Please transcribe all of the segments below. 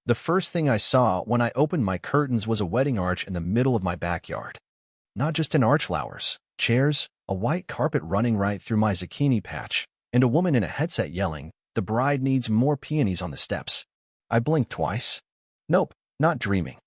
The first thing I saw when I opened my curtains was a wedding arch in the middle of my backyard. Not just an arch, flowers, chairs, a white carpet running right through my zucchini patch, and a woman in a headset yelling, "The bride needs more peonies on the steps." I blinked twice. Nope, not dreaming.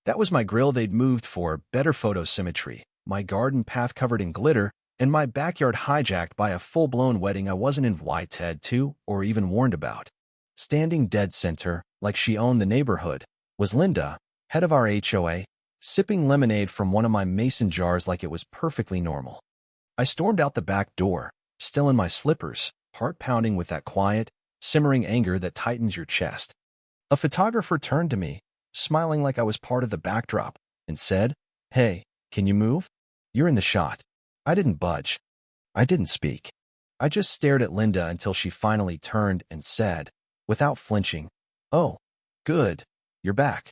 That was my grill they'd moved for better photo symmetry, my garden path covered in glitter, and my backyard hijacked by a full-blown wedding I wasn't invited to or even warned about. Standing dead center, like she owned the neighborhood, was Linda, head of our HOA, sipping lemonade from one of my mason jars like it was perfectly normal. I stormed out the back door, still in my slippers, heart pounding with that quiet, simmering anger that tightens your chest. A photographer turned to me, smiling like I was part of the backdrop, and said, "Hey, can you move? You're in the shot." I didn't budge. I didn't speak. I just stared at Linda until she finally turned and said, without flinching, "Oh, good, you're back.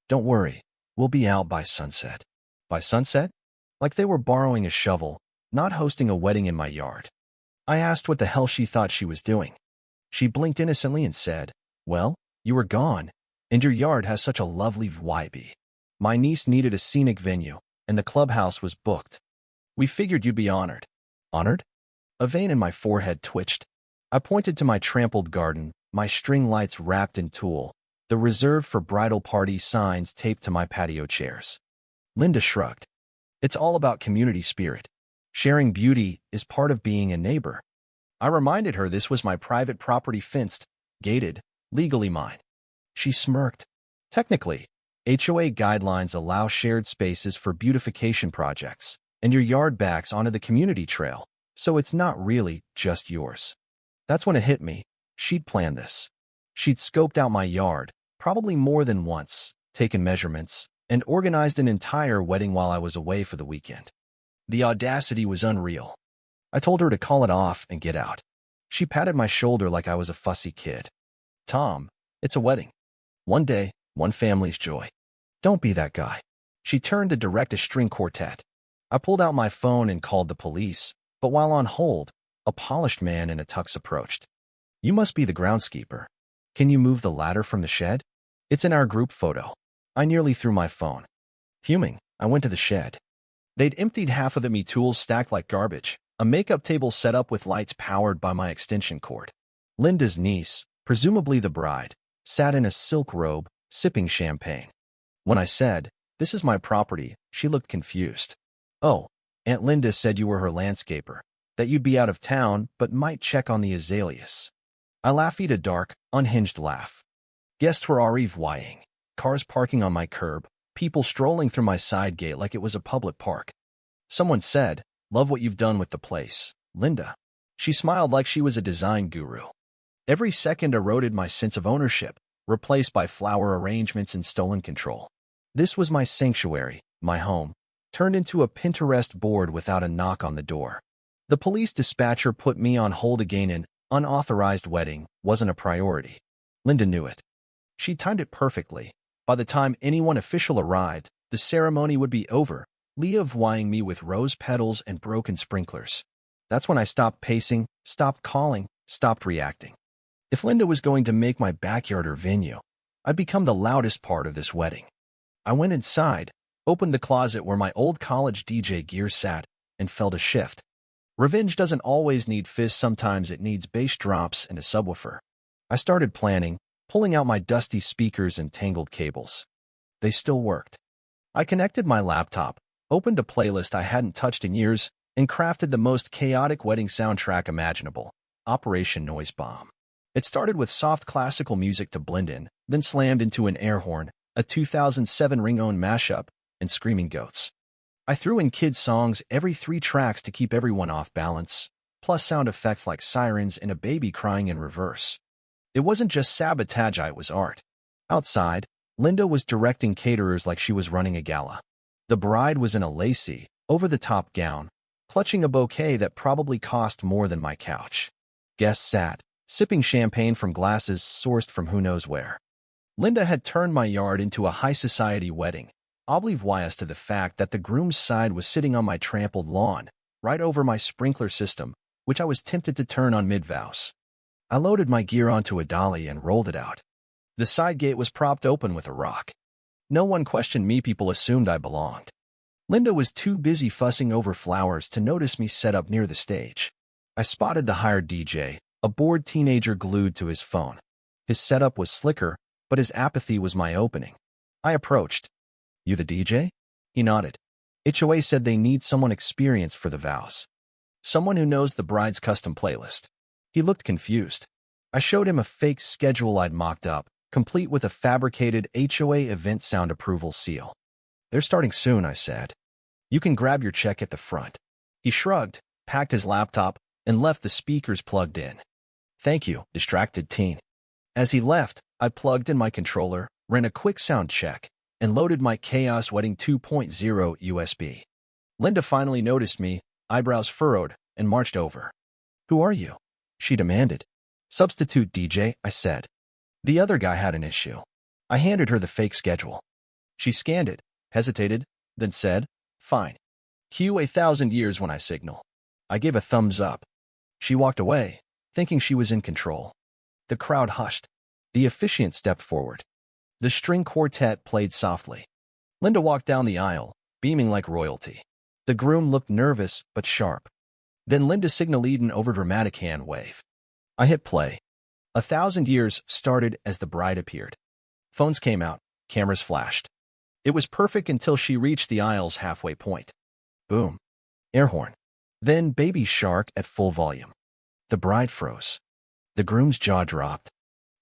Don't worry, we'll be out by sunset." By sunset? Like they were borrowing a shovel, not hosting a wedding in my yard. I asked what the hell she thought she was doing. She blinked innocently and said, "Well, you were gone, and your yard has such a lovely vibe. My niece needed a scenic venue, and the clubhouse was booked. We figured you'd be honored." Honored? A vein in my forehead twitched. I pointed to my trampled garden, my string lights wrapped in tulle, the reserved for bridal party signs taped to my patio chairs. Linda shrugged. "It's all about community spirit. Sharing beauty is part of being a neighbor." I reminded her this was my private property, fenced, gated, legally mine. She smirked. "Technically, HOA guidelines allow shared spaces for beautification projects, and your yard backs onto the community trail, so it's not really just yours." That's when it hit me. She'd planned this. She'd scoped out my yard, probably more than once, taken measurements, and organized an entire wedding while I was away for the weekend. The audacity was unreal. I told her to call it off and get out. She patted my shoulder like I was a fussy kid. "Tom, it's a wedding. One day, one family's joy. Don't be that guy." She turned to direct a string quartet. I pulled out my phone and called the police, but while on hold, a polished man in a tux approached. "You must be the groundskeeper. Can you move the ladder from the shed? It's in our group photo." I nearly threw my phone. Fuming, I went to the shed. They'd emptied half of me tools stacked like garbage, a makeup table set up with lights powered by my extension cord. Linda's niece, presumably the bride, sat in a silk robe, sipping champagne. When I said, "This is my property," she looked confused. "Oh, Aunt Linda said you were her landscaper, that you'd be out of town but might check on the azaleas." I laughed a dark, unhinged laugh. Guests were arriving, cars parking on my curb, people strolling through my side gate like it was a public park. Someone said, "Love what you've done with the place, Linda." She smiled like she was a design guru. Every second eroded my sense of ownership, replaced by flower arrangements and stolen control. This was my sanctuary, my home, turned into a Pinterest board without a knock on the door. The police dispatcher put me on hold again. An unauthorized wedding wasn't a priority. Linda knew it. She timed it perfectly. By the time anyone official arrived, the ceremony would be over, leaving me with rose petals and broken sprinklers. That's when I stopped pacing, stopped calling, stopped reacting. If Linda was going to make my backyard her venue, I'd become the loudest part of this wedding. I went inside, opened the closet where my old college DJ gear sat, and felt a shift. Revenge doesn't always need fists, sometimes it needs bass drops and a subwoofer. I started planning, pulling out my dusty speakers and tangled cables. They still worked. I connected my laptop, opened a playlist I hadn't touched in years, and crafted the most chaotic wedding soundtrack imaginable, Operation Noise Bomb. It started with soft classical music to blend in, then slammed into an air horn, a 2007 ring-own mashup, and screaming goats. I threw in kids' songs every 3 tracks to keep everyone off balance, plus sound effects like sirens and a baby crying in reverse. It wasn't just sabotage, it was art. Outside, Linda was directing caterers like she was running a gala. The bride was in a lacy, over-the-top gown, clutching a bouquet that probably cost more than my couch. Guests sat, sipping champagne from glasses sourced from who knows where. Linda had turned my yard into a high-society wedding, oblivious to the fact that the groom's side was sitting on my trampled lawn, right over my sprinkler system, which I was tempted to turn on mid-vows. I loaded my gear onto a dolly and rolled it out. The side gate was propped open with a rock. No one questioned me, people assumed I belonged. Linda was too busy fussing over flowers to notice me set up near the stage. I spotted the hired DJ, a bored teenager glued to his phone. His setup was slicker, but his apathy was my opening. I approached. "You the DJ?" He nodded. "HOA said they need someone experienced for the vows. Someone who knows the bride's custom playlist." He looked confused. I showed him a fake schedule I'd mocked up, complete with a fabricated HOA event sound approval seal. "They're starting soon," I said. "You can grab your check at the front." He shrugged, packed his laptop, and left the speakers plugged in. "Thank you, distracted teen." As he left, I plugged in my controller, ran a quick sound check, and loaded my Chaos Wedding 2.0 USB. Linda finally noticed me, eyebrows furrowed, and marched over. "Who are you?" she demanded. "Substitute DJ," I said. The other guy had an issue. I handed her the fake schedule. She scanned it, hesitated, then said, "Fine. Cue 1,000 years when I signal." I gave a thumbs up. She walked away, thinking she was in control. The crowd hushed. The officiant stepped forward. The string quartet played softly. Linda walked down the aisle, beaming like royalty. The groom looked nervous but sharp. Then Linda signaled an overdramatic hand wave. I hit play. 1,000 years started as the bride appeared. Phones came out, cameras flashed. It was perfect until she reached the aisle's halfway point. Boom. Air horn. Then Baby Shark at full volume. The bride froze. The groom's jaw dropped.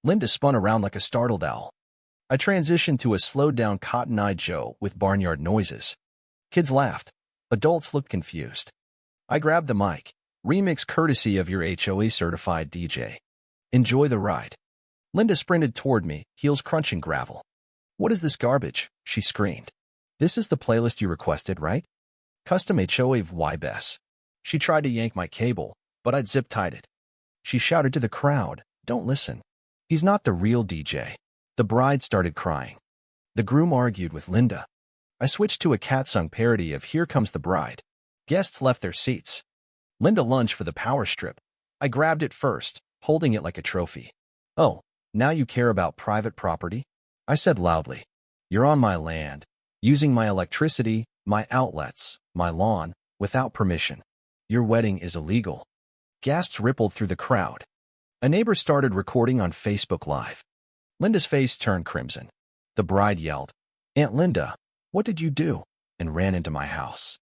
Linda spun around like a startled owl. I transitioned to a slowed-down Cotton-Eye Joe with barnyard noises. Kids laughed. Adults looked confused. I grabbed the mic. "Remix courtesy of your HOA-certified DJ. Enjoy the ride." Linda sprinted toward me, heels crunching gravel. "What is this garbage?" she screamed. "This is the playlist you requested, right? Custom HOA VYBES." She tried to yank my cable, but I'd zip-tied it. She shouted to the crowd, "Don't listen. He's not the real DJ." The bride started crying. The groom argued with Linda. I switched to a cat-sung parody of "Here Comes the Bride." Guests left their seats. Linda lunged for the power strip. I grabbed it first, holding it like a trophy. "Oh, now you care about private property?" I said loudly. "You're on my land, using my electricity, my outlets, my lawn, without permission. Your wedding is illegal." Gasps rippled through the crowd. A neighbor started recording on Facebook Live. Linda's face turned crimson. The bride yelled, "Aunt Linda, what did you do?" and ran into my house.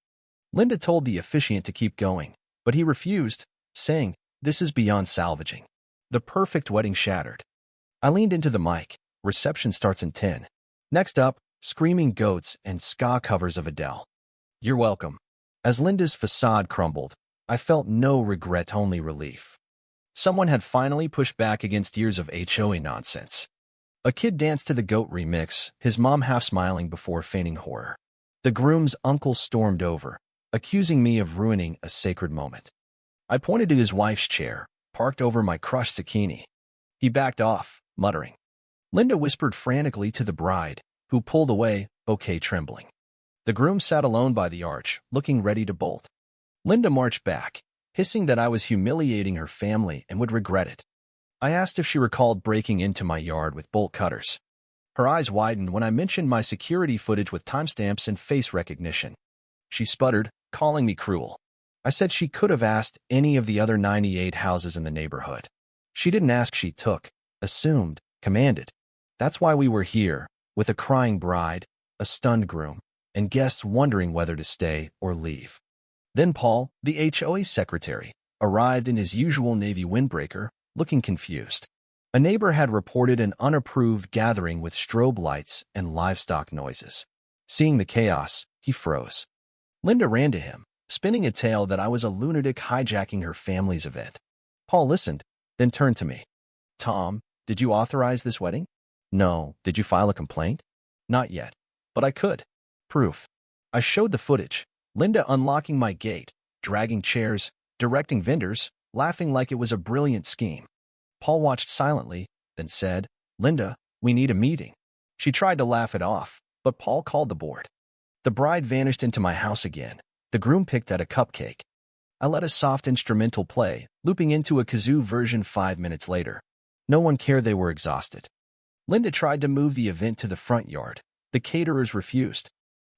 Linda told the officiant to keep going, but he refused, saying, "This is beyond salvaging." The perfect wedding shattered. I leaned into the mic. "Reception starts in 10. Next up, Screaming Goats and ska covers of Adele." "You're welcome." As Linda's facade crumbled, I felt no regret, only relief. Someone had finally pushed back against years of HOA nonsense. A kid danced to the Goat remix, his mom half smiling before feigning horror. The groom's uncle stormed over, accusing me of ruining a sacred moment. I pointed to his wife's chair, parked over my crushed zucchini. He backed off, muttering. Linda whispered frantically to the bride, who pulled away, bouquet trembling. The groom sat alone by the arch, looking ready to bolt. Linda marched back, hissing that I was humiliating her family and would regret it. I asked if she recalled breaking into my yard with bolt cutters. Her eyes widened when I mentioned my security footage with timestamps and face recognition. She sputtered, calling me cruel. I said she could have asked any of the other 98 houses in the neighborhood. She didn't ask, she took, assumed, commanded. That's why we were here, with a crying bride, a stunned groom, and guests wondering whether to stay or leave. Then Paul, the HOA secretary, arrived in his usual Navy windbreaker, looking confused. A neighbor had reported an unapproved gathering with strobe lights and livestock noises. Seeing the chaos, he froze. Linda ran to him, spinning a tale that I was a lunatic hijacking her family's event. Paul listened, then turned to me. "Tom, did you authorize this wedding?" "No. Did you file a complaint?" "Not yet. But I could." Proof. I showed the footage. Linda unlocking my gate, dragging chairs, directing vendors, laughing like it was a brilliant scheme. Paul watched silently, then said, "Linda, we need a meeting." She tried to laugh it off, but Paul called the board. The bride vanished into my house again. The groom picked at a cupcake. I let a soft instrumental play, looping into a kazoo version 5 minutes later. No one cared, they were exhausted. Linda tried to move the event to the front yard. The caterers refused.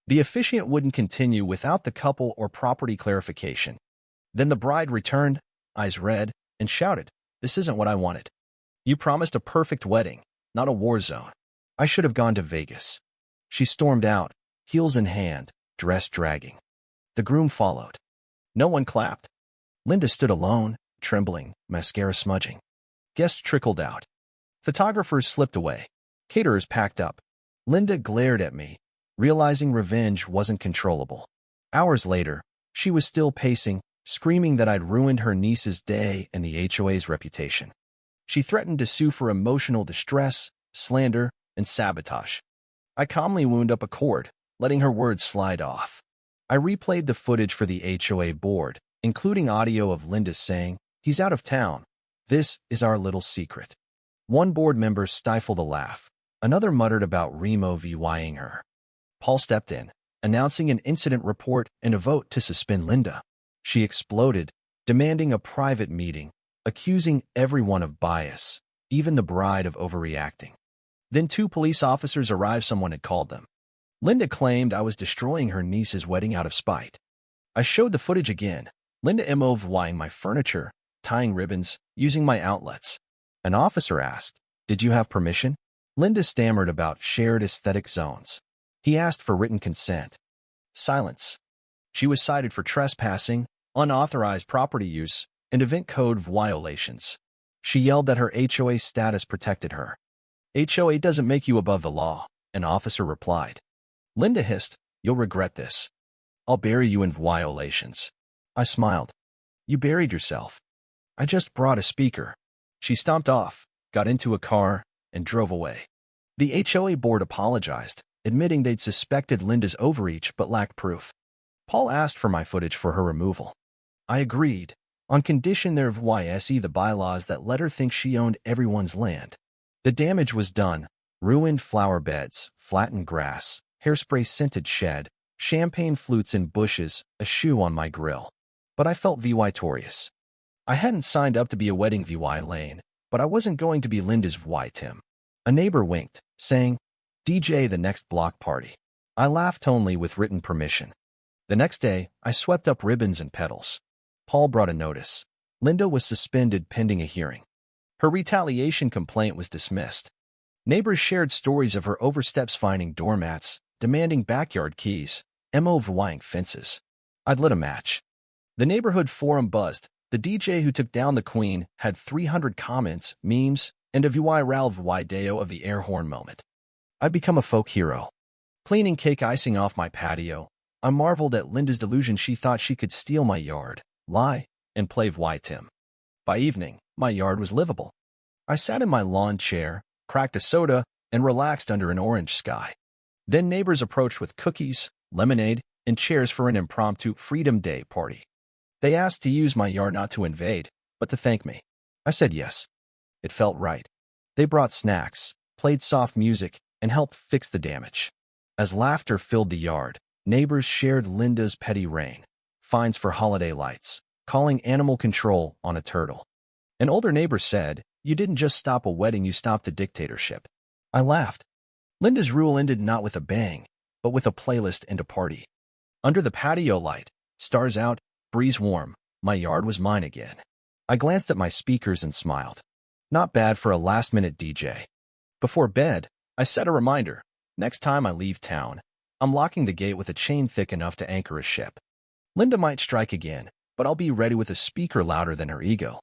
The officiant wouldn't continue without the couple or property clarification. Then the bride returned, eyes red, and shouted, "This isn't what I wanted. You promised a perfect wedding, not a war zone. I should have gone to Vegas." She stormed out, heels in hand, dress dragging. The groom followed. No one clapped. Linda stood alone, trembling, mascara smudging. Guests trickled out. Photographers slipped away. Caterers packed up. Linda glared at me, realizing revenge wasn't controllable. Hours later, she was still pacing, screaming that I'd ruined her niece's day and the HOA's reputation. She threatened to sue for emotional distress, slander, and sabotage. I calmly wound up a cord, letting her words slide off. I replayed the footage for the HOA board, including audio of Linda saying, "He's out of town. This is our little secret." One board member stifled a laugh. Another muttered about Remo VYing her. Paul stepped in, announcing an incident report and a vote to suspend Linda. She exploded, demanding a private meeting, accusing everyone of bias, even the bride of overreacting. Then 2 police officers arrived. Someone had called them. Linda claimed I was destroying her niece's wedding out of spite. I showed the footage again. Linda MOVYing my furniture, tying ribbons, using my outlets. An officer asked, "Did you have permission?" Linda stammered about shared aesthetic zones. He asked for written consent. Silence. She was cited for trespassing, unauthorized property use, and event code violations. She yelled that her HOA status protected her. "HOA doesn't make you above the law," an officer replied. Linda hissed, "You'll regret this. I'll bury you in violations." I smiled. "You buried yourself. I just brought a speaker." She stomped off, got into a car, and drove away. The HOA board apologized, admitting they'd suspected Linda's overreach but lacked proof. Paul asked for my footage for her removal. I agreed, on condition there vyse the bylaws that let her think she owned everyone's land. The damage was done: ruined flower beds, flattened grass, hairspray-scented shed, champagne flutes in bushes, a shoe on my grill. But I felt victorious. I hadn't signed up to be a wedding VY lane, but I wasn't going to be Linda's VY Tim. A neighbor winked, saying, "DJ the next block party." I laughed only with written permission. The next day, I swept up ribbons and petals. Paul brought a notice. Linda was suspended pending a hearing. Her retaliation complaint was dismissed. Neighbors shared stories of her oversteps, finding doormats, demanding backyard keys, MOVYing fences. I'd lit a match. The neighborhood forum buzzed. The DJ who took down the queen had 300 comments, memes, and a viral video of the air horn moment. I'd become a folk hero. Cleaning cake icing off my patio, I marveled at Linda's delusion. She thought she could steal my yard, lie, and play VY Tim. By evening, my yard was livable. I sat in my lawn chair, cracked a soda, and relaxed under an orange sky. Then neighbors approached with cookies, lemonade, and chairs for an impromptu Freedom Day party. They asked to use my yard, not to invade, but to thank me. I said yes. It felt right. They brought snacks, played soft music, and helped fix the damage. As laughter filled the yard, neighbors shared Linda's petty reign, fines for holiday lights, calling animal control on a turtle. An older neighbor said, "You didn't just stop a wedding, you stopped a dictatorship." I laughed. Linda's rule ended not with a bang, but with a playlist and a party. Under the patio light, stars out, breeze warm, my yard was mine again. I glanced at my speakers and smiled. Not bad for a last-minute DJ. Before bed, I set a reminder. Next time I leave town, I'm locking the gate with a chain thick enough to anchor a ship. Linda might strike again, but I'll be ready with a speaker louder than her ego.